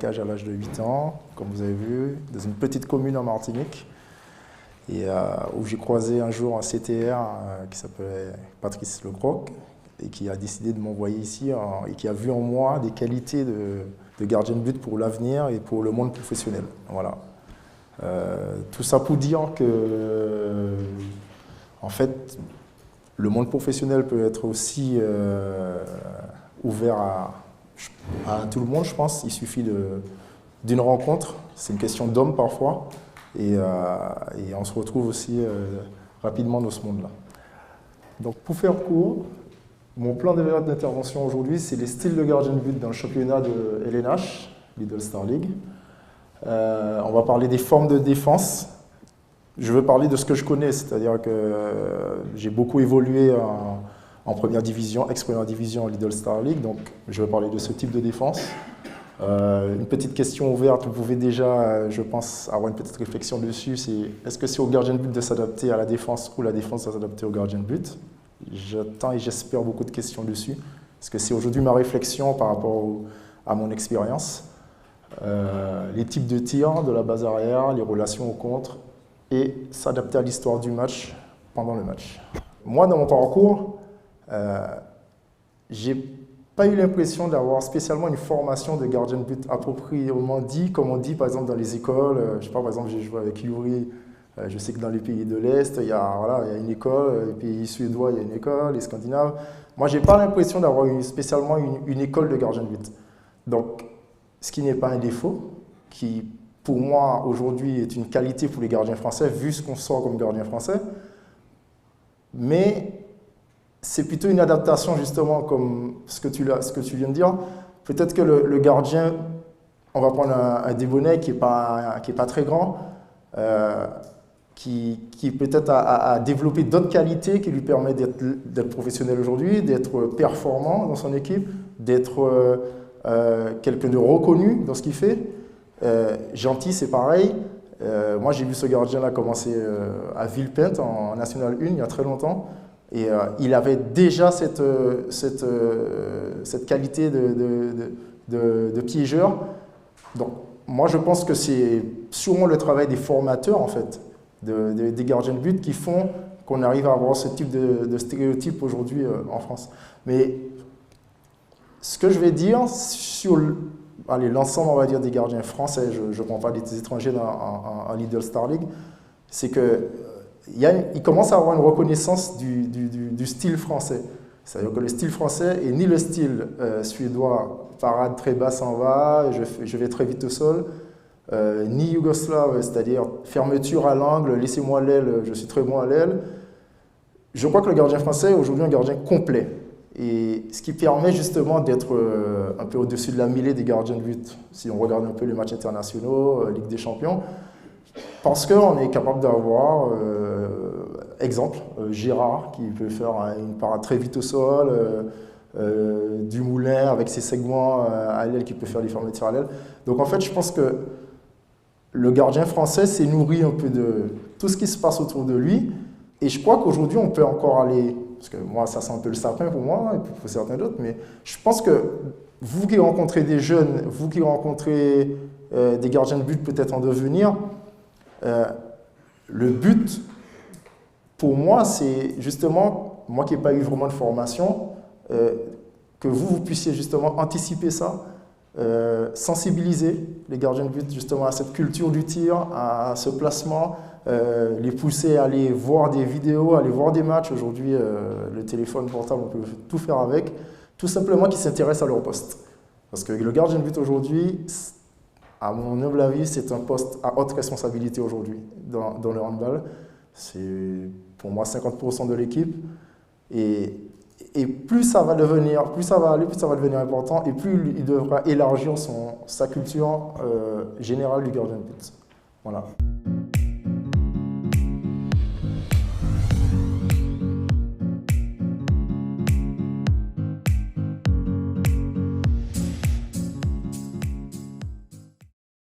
cage à l'âge de 8 ans, comme vous avez vu, dans une petite commune en Martinique, et où j'ai croisé un jour un CTR qui s'appelait Patrice Lecroc, et qui a décidé de m'envoyer ici, et qui a vu en moi des qualités de gardien de but pour l'avenir et pour le monde professionnel. Voilà. Tout ça pour dire que, en fait, le monde professionnel peut être aussi ouvert à tout le monde, je pense. Il suffit d'une rencontre. C'est une question d'homme parfois. Et on se retrouve aussi rapidement dans ce monde-là. Donc, pour faire court, mon plan d'intervention aujourd'hui, c'est les styles de gardien de but dans le championnat de LNH, Lidl Star League. On va parler des formes de défense. Je veux parler de ce que je connais, c'est-à-dire que j'ai beaucoup évolué en première division, ex-première division en Lidl Star League, donc je vais parler de ce type de défense. Une petite question ouverte, vous pouvez déjà, je pense, avoir une petite réflexion dessus, c'est est-ce que c'est au gardien de but de s'adapter à la défense ou la défense de s'adapter au gardien de but? J'attends et j'espère beaucoup de questions dessus, parce que c'est aujourd'hui ma réflexion par rapport à mon expérience. Les types de tirs, de la base arrière, les relations au contre, et s'adapter à l'histoire du match pendant le match. Moi, dans mon parcours, j'ai pas eu l'impression d'avoir spécialement une formation de gardien de but appropriément dit, comme on dit par exemple dans les écoles. Je sais pas, par exemple, j'ai joué avec Yuri. Je sais que dans les pays de l'Est, il y a une école, les pays suédois, il y a une école, les Scandinaves. Moi, j'ai pas l'impression d'avoir spécialement une école de gardien de but. Donc, ce qui n'est pas un défaut, qui pour moi aujourd'hui est une qualité pour les gardiens français, vu ce qu'on sort comme gardien français. Mais c'est plutôt une adaptation justement comme ce que tu viens de dire. Peut-être que le gardien, on va prendre un Débonnet qui est pas très grand, qui peut-être a développé d'autres qualités qui lui permettent d'être professionnel aujourd'hui, d'être performant dans son équipe, d'être quelqu'un de reconnu dans ce qu'il fait. Gentil, c'est pareil. Moi, j'ai vu ce gardien-là commencer à Villepinte en National 1 il y a très longtemps. Et il avait déjà cette qualité de piégeur. Donc, moi, je pense que c'est sûrement le travail des formateurs, en fait, des gardiens de but qui font qu'on arrive à avoir ce type de stéréotype aujourd'hui en France. Mais ce que je vais dire sur l'ensemble, on va dire, des gardiens français, je ne prends pas des étrangers en Lidl Star League, c'est que il commence à avoir une reconnaissance du style français. C'est-à-dire que le style français est ni le style suédois, parade très bas s'en va, je vais très vite au sol, ni yougoslave, c'est-à-dire fermeture à l'angle, laissez-moi l'aile, je suis très bon à l'aile. Je crois que le gardien français est aujourd'hui un gardien complet. Et ce qui permet justement d'être un peu au-dessus de la mêlée des gardiens de but, si on regarde un peu les matchs internationaux, Ligue des Champions, parce qu'on est capable d'avoir, exemple, Gérard qui peut faire une parade très vite au sol, Dumoulin avec ses segments à l'aile qui peut faire des fermetures à l'aile. Donc en fait, je pense que le gardien français s'est nourri un peu de tout ce qui se passe autour de lui. Et je crois qu'aujourd'hui, on peut encore aller, parce que moi, ça sent un peu le sapin pour moi, et pour certains d'autres, mais je pense que vous qui rencontrez des jeunes, vous qui rencontrez des gardiens de but peut-être en devenir, le but, pour moi, c'est justement, moi qui n'ai pas eu vraiment de formation, que vous puissiez justement anticiper ça, sensibiliser les gardiens de but justement à cette culture du tir, à ce placement, les pousser à aller voir des vidéos, à aller voir des matchs. Aujourd'hui, le téléphone portable, on peut tout faire avec, tout simplement qu'ils s'intéressent à leur poste. Parce que le gardien de but aujourd'hui, à mon humble avis, c'est un poste à haute responsabilité aujourd'hui dans le handball. C'est pour moi 50% de l'équipe. Et plus ça va devenir, plus ça va aller, plus ça va devenir important, et plus il devra élargir sa culture générale du gardien de but. Voilà.